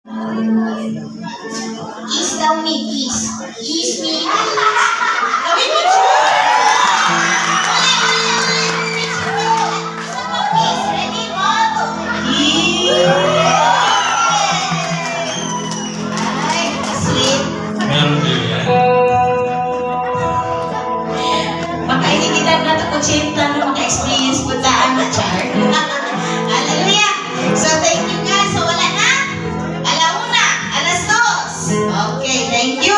Kiss daw me, kiss. Kiss me, kiss. Gawin picture. Kiss, ready, 1, 2, ay, sweet. Meron kayo yan. Makainigitan na ito kung chinta no, maka-experience po taan na char. Hallelujah. So, thank you guys. So, wala na. Alauna, alas 2. Okay, thank you.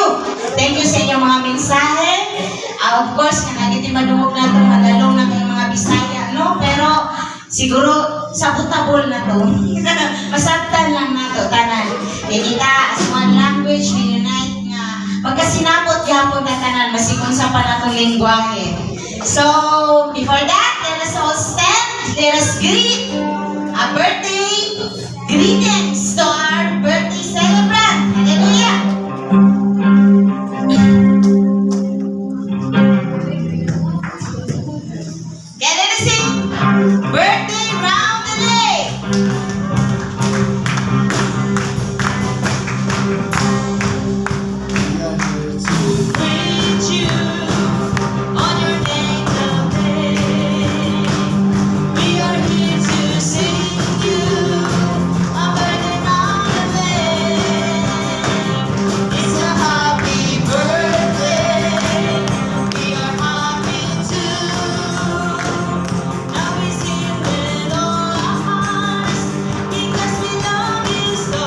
Thank you sa inyong mga mensahe. Of course, kanagiti madungog na itong madalong na kayong mga Bisaya, no? Pero, siguro, sabutabol na to. Masabtan lang na to, tanan. E kita, as one language, unite nga. Pagkasinabot yapon na tanan, masikon sa panatong lingwahe. So, before that, let us all stand. Let us greet a birthday greetings to our birthday celebrant. Hallelujah! Okay, let us sing birthday round the day. Greet you on your day today. We are here to sing you a birthday round the day. It's a happy birthday. We are happy too. Now we sing with all our hearts because we love you so.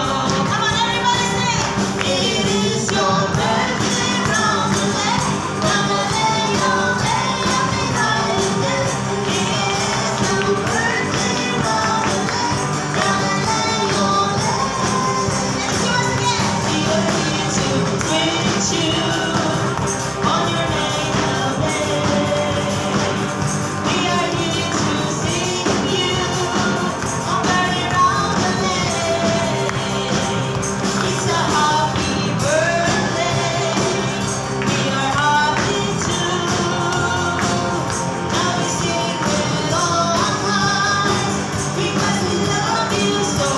Come on, everybody sing. It is your birthday round the day. Round the day, your day, happy holiday. It is your birthday round the day. Round the day, your day. Let's do it again. We are here to greet you on your day today. We are here to sing you a birthday round the day. It's a happy birthday. We are happy too. Now we sing with all our hearts because we love you so.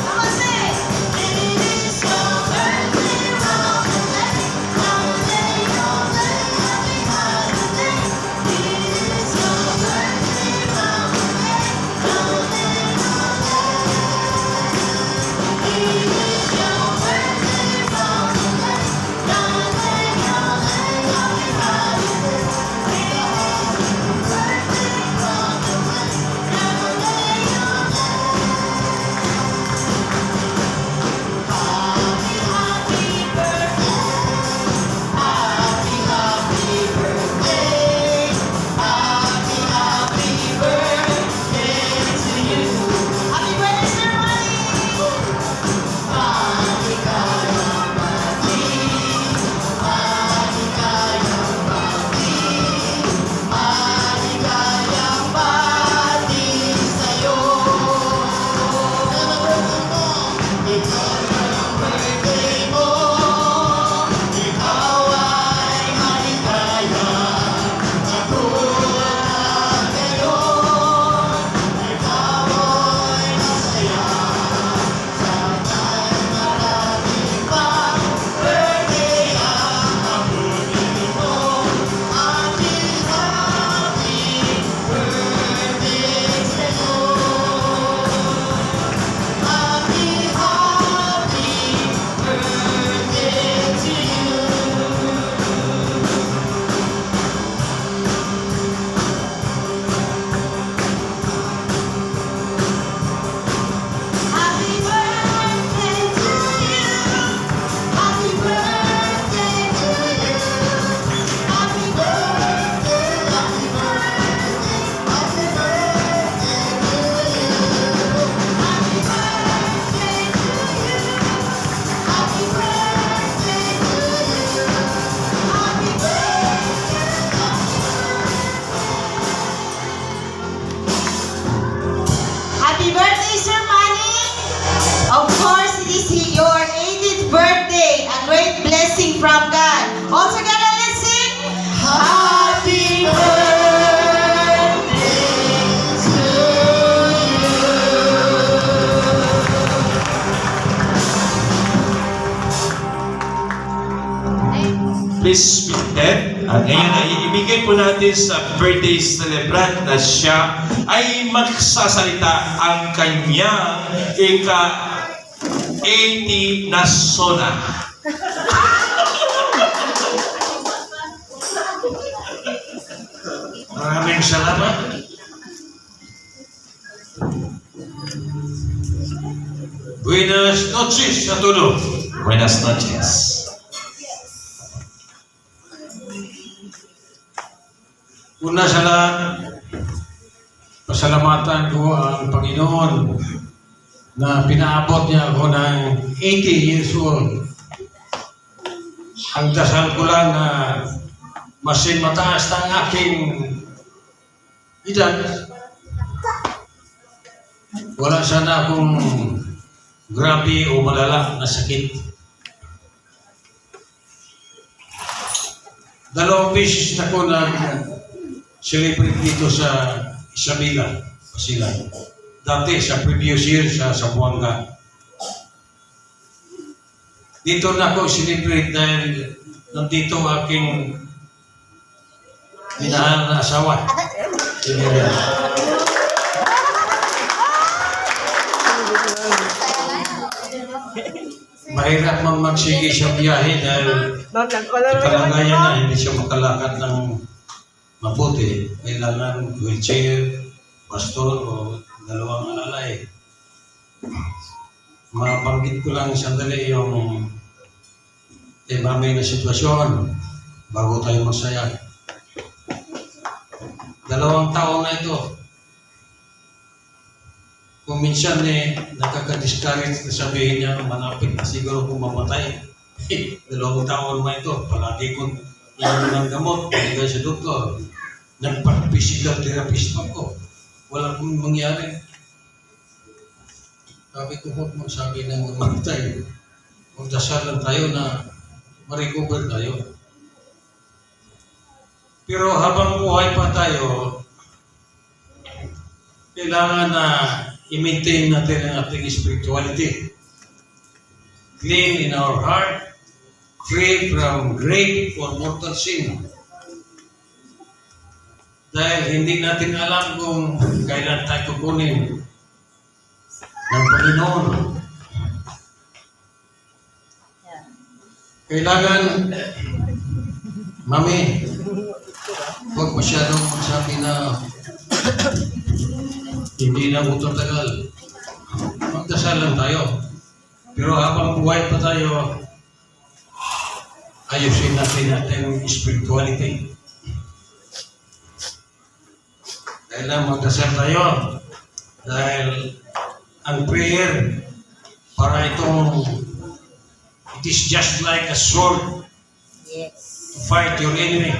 Come on, say. And it is your birthday round the day. Round the day, your day, happy holiday. It is your birthday round the day. Round the day, your day. It is your birthday round the day. Round the day, your day, happy holiday. It is your birthday round the day. Round the day, your day. Happy, happy birthday. Happy, happy birthday. Happy, happy birthday to you. Happy birthday, everybody. Maligayang bati. Maligayang bati. Maligayang bati sa'yo. Ikaw ang birthday mo. Ikaw ay maligaya. Katulad ngayon. Ikaw ay masaya. Sana'y marami pang birthday ang abutin mo. Happy, happy birthday sa'yo. Happy, happy birthday. Happy, happy birthday. please be seated. At ngayon ay ibigay po natin sa birthday celebrant na siya ay magsasalita ang kanyang ika-80 na sona. Maraming salamat. Buenas noches a todos. Buenas noches. Una sa lahat, pasalamatan ko ang Panginoon na pinaabot niya ako ng 80 years old. Ang dasal ko lang na masin mataas ng aking edad, wala sana akong grabe o malala na sakit. Dalawang beses na ko nag-celebrate dito sa Isabela, Pasilan. Dati sa previous year sa Zamboanga. Dito na ako celebrate dahil nandito aking minahal na asawa. Mahirap man magsige sa biyahe dahil sa kalagayan na hindi siya makalakad ng mabuti. Kailangan wheelchair, baston o dalawang alalay. Mabanggit ko lang sandali yung mami na sitwasyon bago tayo masaya. 2 taon na ito. Kung minsan nakaka-discourage na sabihin niya, malapit na siguro kung mamatay. 2 taon na ito, palagi kong inom ng gamot, pinigay sa doktor. Nagpa-physical therapist ako. Wala kong mangyari. Sabi ko, huwag magsabi ng mamatay. Magdasal lang tayo na ma-recover tayo. Pero habang buhay pa tayo, kailangan na i-maintain natin ang ating spirituality. Clean in our heart, free from grave or mortal sin. Dahil hindi natin alam kung kailan tayo kukunin ng Panginoon. Kailangan, Mami, huwag masyadong magsabi na hindi na mo tatagal. Magdasal lang tayo. Pero habang buhay pa tayo, ayusin natin ating spirituality. Kailangan magdasal tayo. Dahil ang prayer, para itong, it is just like a sword to fight your enemy.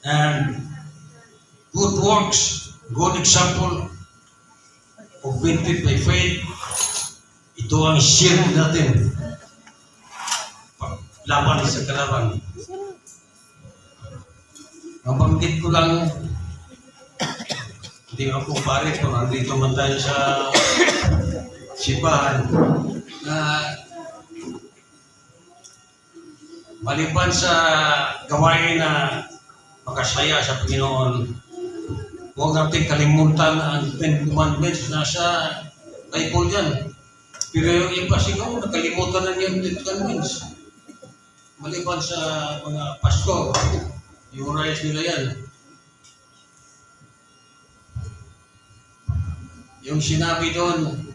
And good works, good example augmented by faith, ito ang shield natin laban sa kalaban. Mabanggit ko lang, hindi ako pare kung nandito man tayo sa sipahan na maliban sa gawain na makasaya sa Panginoon, huwag natin kalimutan ang 10 Commandments na sa Bible yan. Pero yung iba siguro nakalimutan na yung 10 Commandments. Maliban sa mga pastor, memorize nila yan. Yung sinabi doon,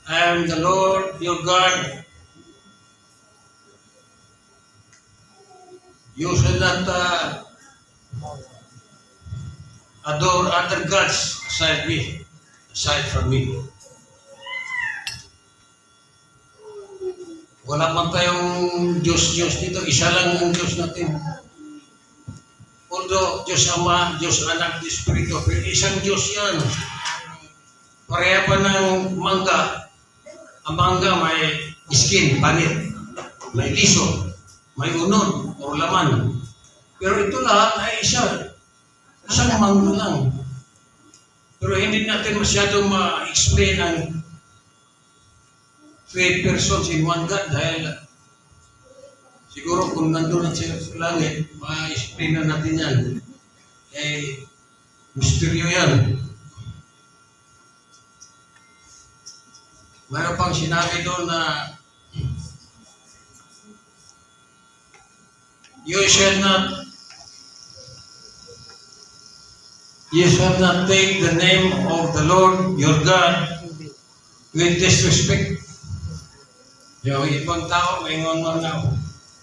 I am the Lord your God. You should not adore other gods aside from me. Wala man tayong Diyos dito, isa lang ang Diyos natin. Although Diyos Ama, Diyos Anak, Diyos Espiritu, pero isang Diyos yan. Pareha pa ng mangga. Ang mangga may skin, panit, may liso, may unod o laman. Pero ito lahat ay isang mangga lang. Pero hindi natin masyadong ma-explain ang three persons in one God dahil siguro kung nandun na siya sa langit, ma-explain na natin yan. Eh, misteryo yan. Mayroon pang sinabi doon na you shall not take the name of the Lord your God with disrespect. Yung ibang tao, may ngon na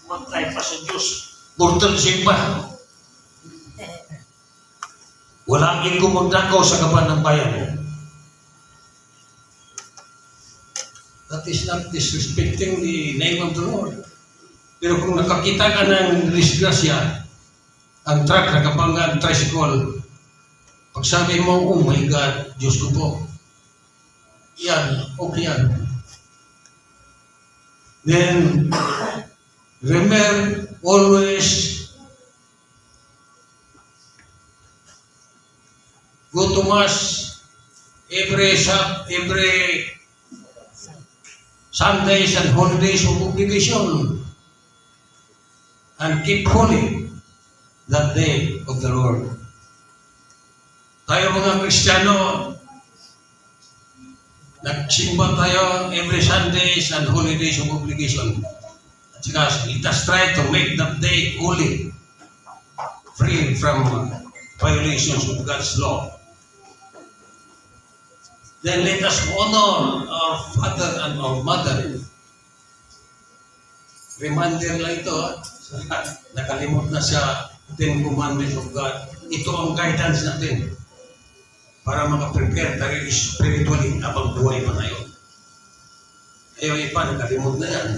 matay pa sa Diyos. Burton simba. Walang inkumundako sa kapan ng bayan. That is not disrespecting the name of the Lord. Pero kung nakakita ka ng disgrasya, ang truck, nakabangga, ang tricycle, pag sabi mo, oh my God, Diyos ko po, yan, okay yan. Then, remember, always go to Mass every Sundays and holidays of obligation and keep holy that day of the Lord. Tayo mga Kristiyano, nagsimba tayo every Sundays and holidays of obligation. At saka, let us try to make that day holy, free from violations of God's law. Then let us honor our father and our mother. Reminder lang ito, nakalimot na sa 10 Commandments of God. Ito ang guidance natin para makaprepare tayo spiritually habang buhay pa tayo. Ayaw iba, nakalimot na yan.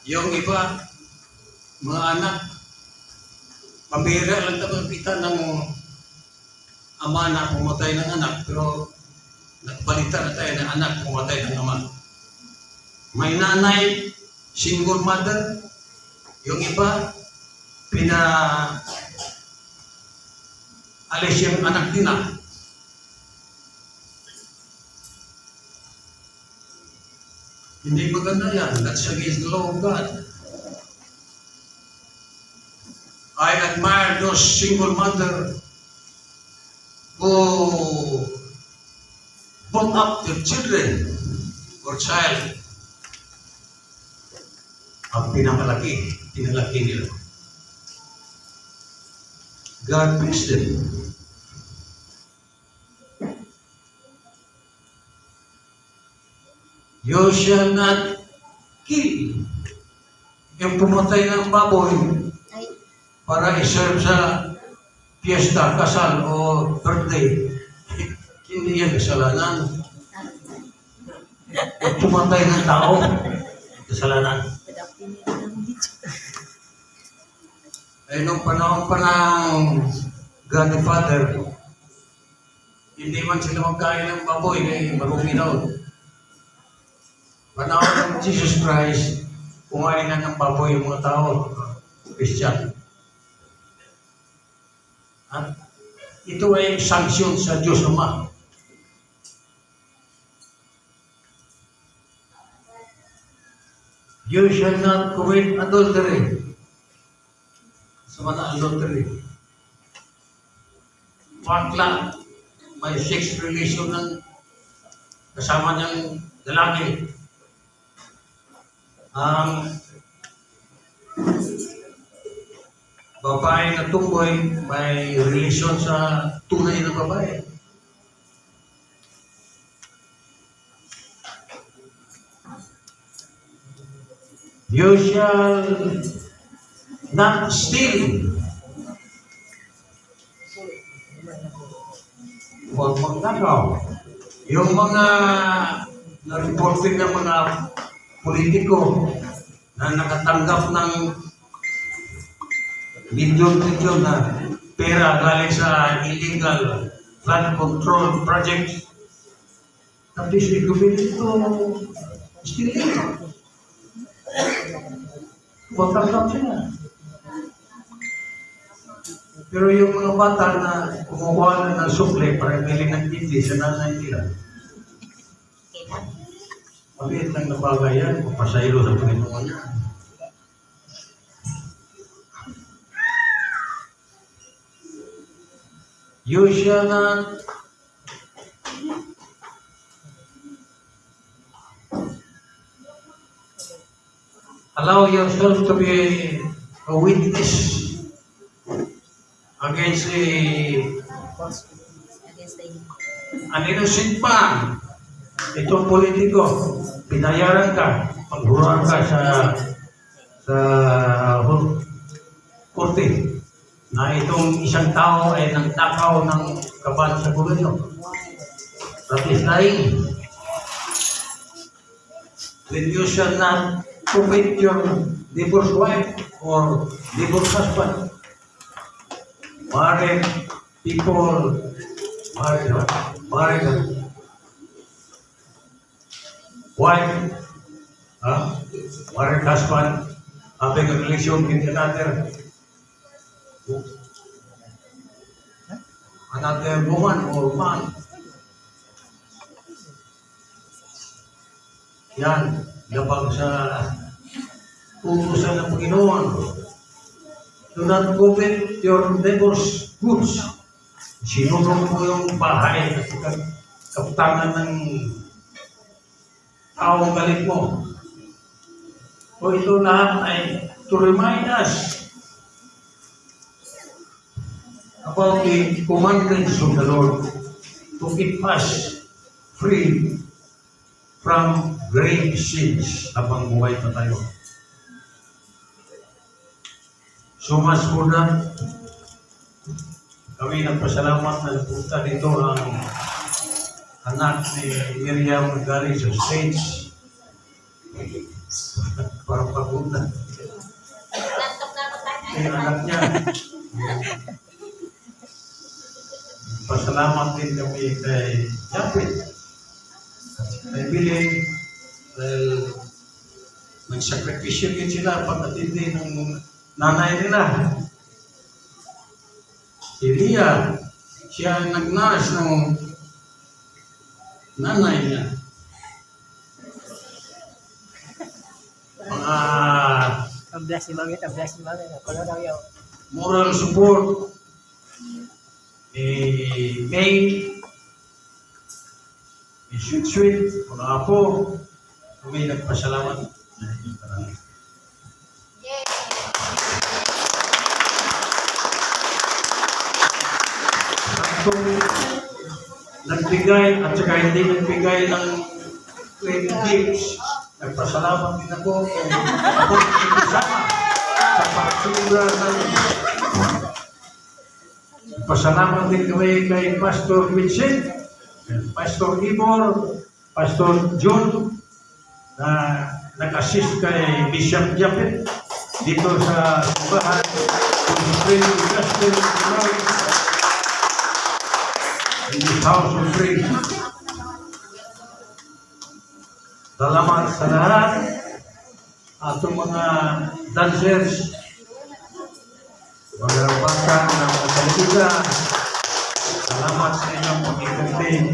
Yung iba, mga anak, pambira lang tayo kita ng ama na pumatay ng anak, pero nagbalita na tayo ng anak pumatay ng ama. May nanay, single mother, yung iba, alis yung anak nila. Hindi maganda yan. That's against the law of God. I admire those single mother who brought up their children or child. Ang pinalaki nila. God bless them. You shall not kill. Yung pumatay ng baboy para iserve sa fiesta, kasal o birthday, hindi yan kasalanan. Yung pumatay ng tao, kasalanan. Ay nung panahon pa ng God the Father, hindi man sila magkain ng baboy, ay marumi daw. Panahon ng Jesus Christ, kumain na ng baboy yung mga tao, Christian. At ito ay sanksyon sa Diyos Ama. You shall not commit adultery. Sama na adultery. Pakla, may sex relation ng kasama niyang lalaki. Ang babae na tumboy may relasyon sa tunay na babae. You shall not steal. Huwag magnakaw. Yung mga na-reporting ng mga politiko na nakatanggap ng milyon-milyon na pera galing sa illegal flood control project. Tapos i-gawin ito, still ito. Huwag tanggap sila. Pero yung mga bata na kumukuha na ng sukle para bili ng hindi sa nanay nila, maliit lang na bagay yan, papasaylo sa Panginoon yan. You shall not allow yourself to be a witness against an innocent man. Itong politiko, pinayaran ka, maghuruan ka sa korte na itong isang tao ay nagtakaw ng kaban sa gobyerno. That is lying. When you shall not commit your divorced wife or divorced husband, married people, married wife, married husband, having a relation with another woman or man. Yan, labag sa utusan ng Panginoon. Do not covet your neighbor's goods. Sinunong mo yung bahay at kapitangan ng taong galit mo. So ito lahat ay to remind us about the commandments of the Lord to keep us free from grave sins habang buhay pa tayo. So much for that. Kami nagpasalamat na napunta dito ang anak ni Miriam galing sa States. Parang papunta. Yung anak niya. Pasalamat din kami kay Japit. Kay Billy. Dahil nagsakripisyo din sila pag-atindi ng nanay nila. Si Lia, siya nag-nurse ng nanay niya. Mga Ang bless ni Mami. Kalau daw yaw. moral support, May, sweet, mga apo, kami nagpasalamat. Kung nagbigay at saka hindi nagbigay ng training tips, nagpasalamat din ako kung ako kasama sa pagsura ng pasalamat din kami kay Pastor Vincent, Pastor Ibor, Pastor John, na nag-assist kay Bishop Japet dito sa simbahan ng Spring Gospel in the House of Praise. Salamat sa lahat. Atong mga dancers, mga bata ng Kalitiga, salamat sa inyong pag-entertain.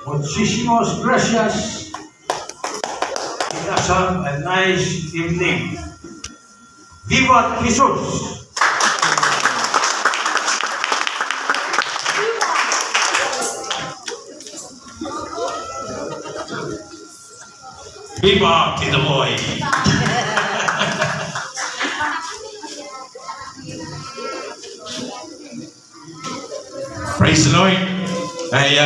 Muchísimas gracias. Have a nice evening. Viva Jesus! Viva Tito Boy! Praise the Lord! Ay,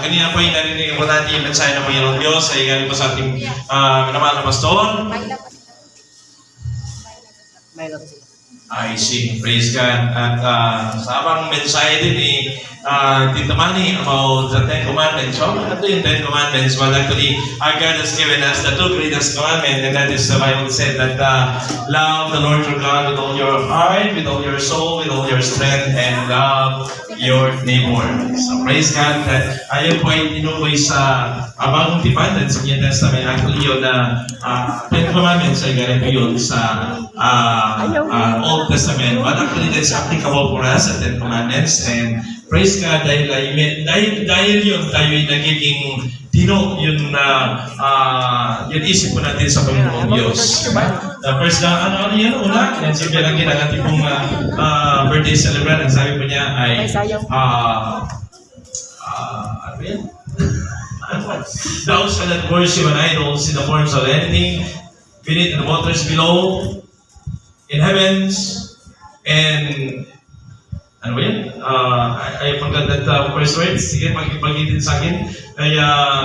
kanina po yung narinig po natin yung mensahe ng Panginoon Diyos ay galing po sa ating minamahal na pastor. Milo kasi. I see. Praise God. At sa abang mensahe din ni Tito Manny about the Ten Commandments. So, ano yung Ten Commandments? Well, actually, our God has given us the two greatest commandments, and that is the Bible said that love the Lord your God with all your heart, with all your soul, with all your your strength and love your neighbor. So praise God that ayun po ay tinukoy sa Bagong Tipan at sa New Testament. Actually yun na Ten Commandments ay ganito yun sa Old Testament. But actually that's applicable for us sa Ten Commandments. And praise God dahil yun tayo ay nagiging tino yun yun isip po natin sa Panginoong Diyos. First na ano yan una, yan simple lang yun ang ating pong birthday celebrant. Ang sabi po niya ay ano yan? Thou shalt not worship an idols in the forms of anything beneath the waters below, in heavens, and ano ba yan? I forgot that first word. Sige, pag-itin sa akin.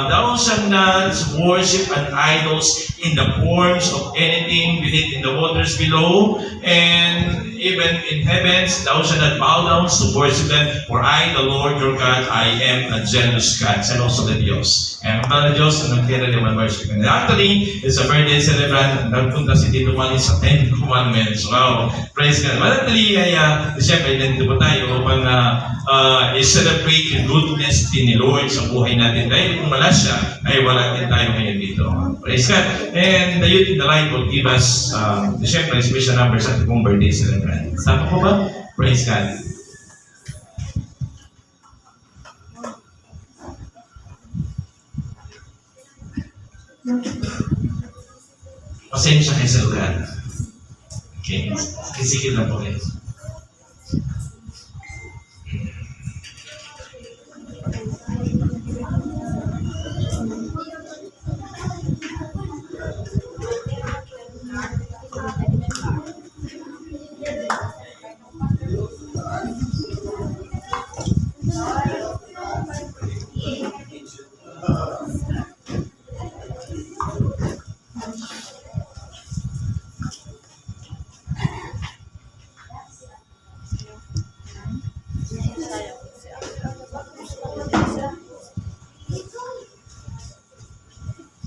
Thou shalt not worship an idols in the forms of anything beneath in the waters below, and even in heavens, thou shalt not bow down to worship them, for I, the Lord your God, I am a jealous God. And also the Diyos. And ang na Diyos, ang nagkira naman worship. And actually, it's a birthday celebrant. Nagpunta si Tito Manny sa Ten Commandments. Wow! Praise God. Manatali ay, siyempre, nandito po tayo upang i-celebrate yung goodness din ni Lord sa buhay natin. Dahil kung wala siya, ay wala din tayo ngayon dito. Praise God. And the youth in the line will give us, siyempre, special numbers at itong birthday celebrant. Tama po ba? Praise God. Pasensya kayo sa lugar. Okay? Kisikil lang po kayo.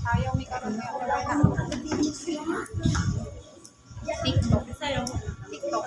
Ayaw may karoon na TikTok. TikTok.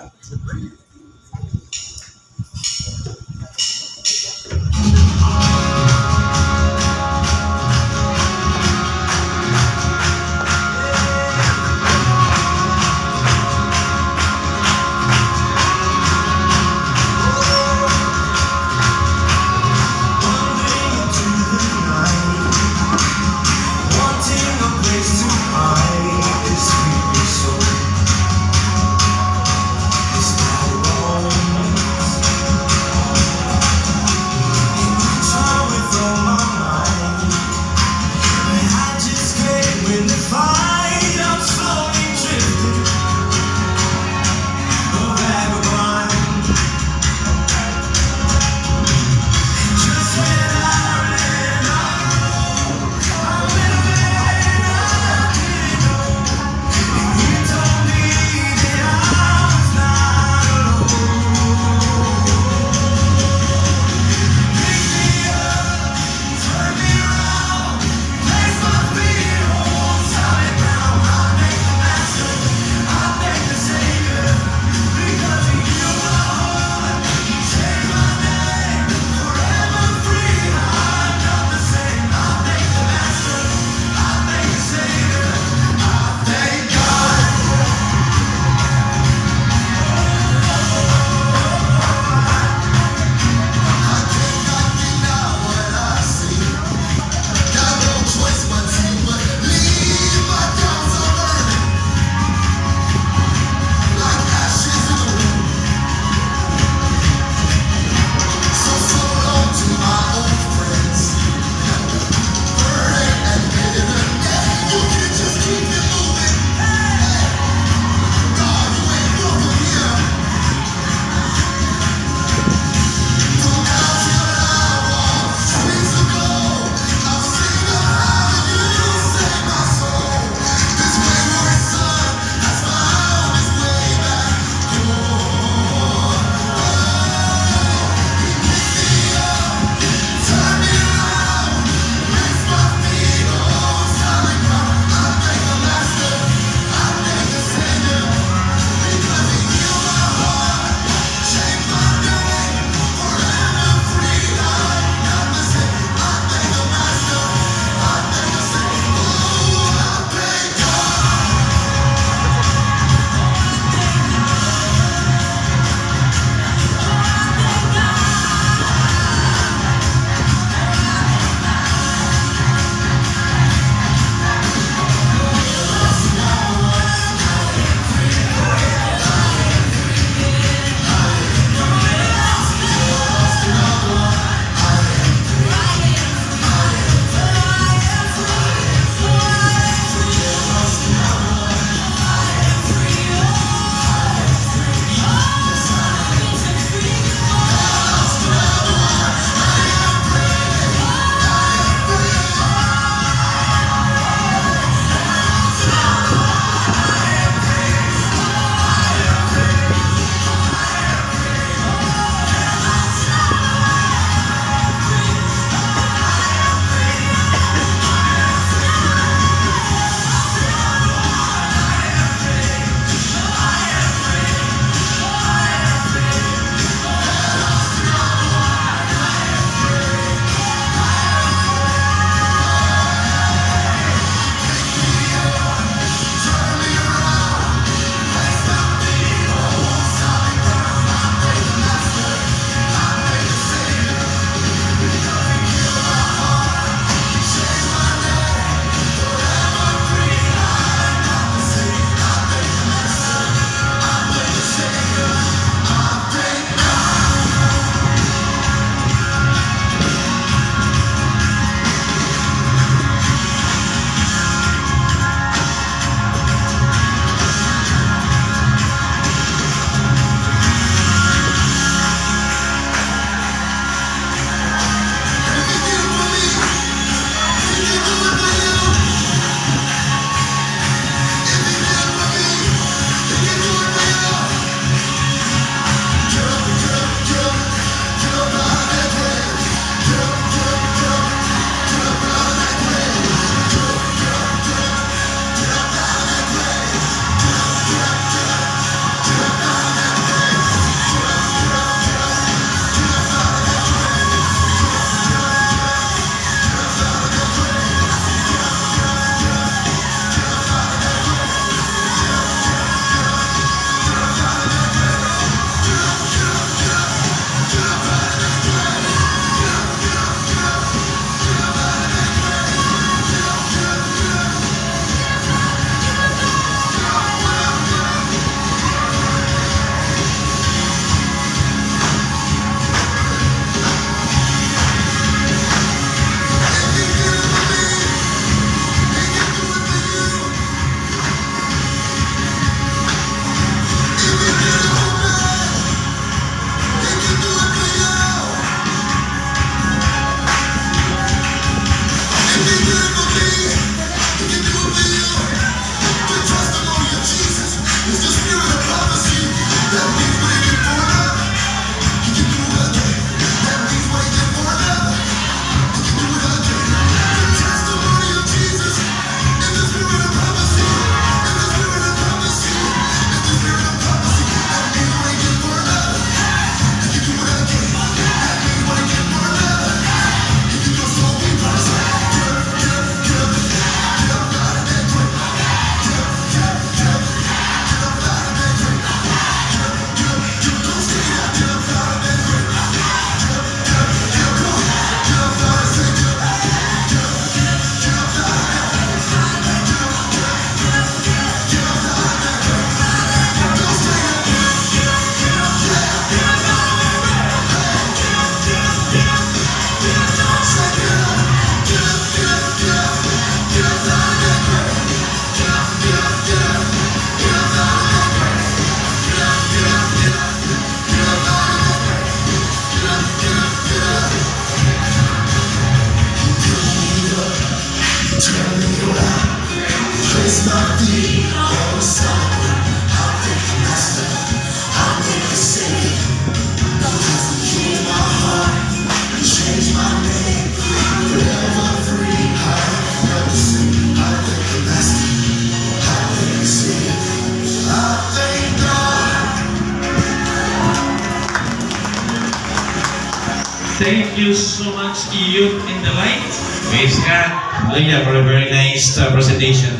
Thank you so much, Youth in the Light. Praise God. Hallelujah for a very nice presentation.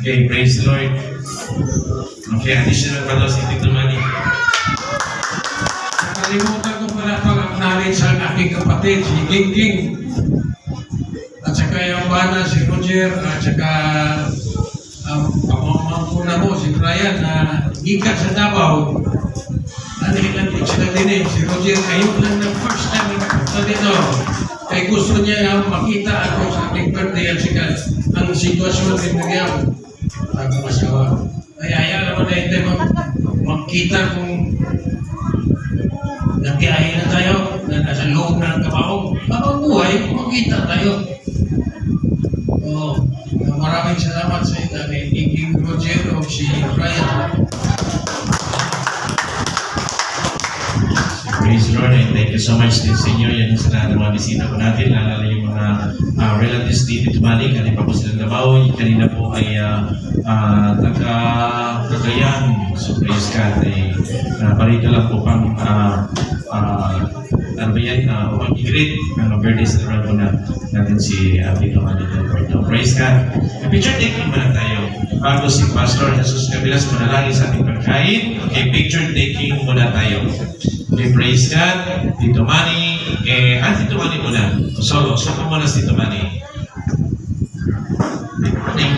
Okay, praise the Lord. Okay, additional pa daw si Tito Manny. Nakalimutan ko pala pag-acknowledge ang aking kapatid, si King King. At saka yung bana, si Roger, at saka pamamangkuna mo, si Brian, na gikat sa Davao. Nandito sila din si Roger, ngayon lang na first time nagpunta dito. Kaya gusto niya makita ako sa aking birthday at saka ang sitwasyon din niya bago masawa. Kaya ayaw naman na hindi magkita kung nagbiyahe na tayo, na nasa loob na ng kabaong. Habang buhay, magkita tayo. Maraming salamat sa ito ni King Roger o si Brian. Praise the Lord and thank you so much din sa inyo. Yan sa lahat ng mga bisita po natin, lalo yung mga relatives dito tumali. Kanina pa po sila Davao, kanina po ay taga-Cagayan. So praise God. Parito lang po pang ano ba yan, upang i-greet ng birthday celebration po natin si Tito Manny del Puerto. Praise God. Picture taking muna tayo. Bago si Pastor Jesus Cabilas manalangin sa ating pagkain. Okay, picture taking muna tayo. Okay, praise God. Tito Manny. Tito Manny muna. Solo muna si Tito Manny. Tito Manny.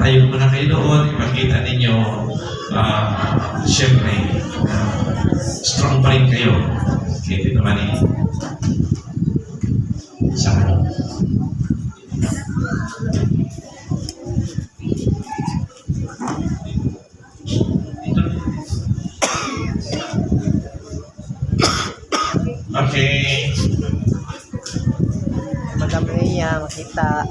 Tayo muna kayo doon. Ipakita ninyo, siyempre, strong pa rin kayo. Okay, Tito Manny. Sama mo. Okay. Madam Rhea, makita.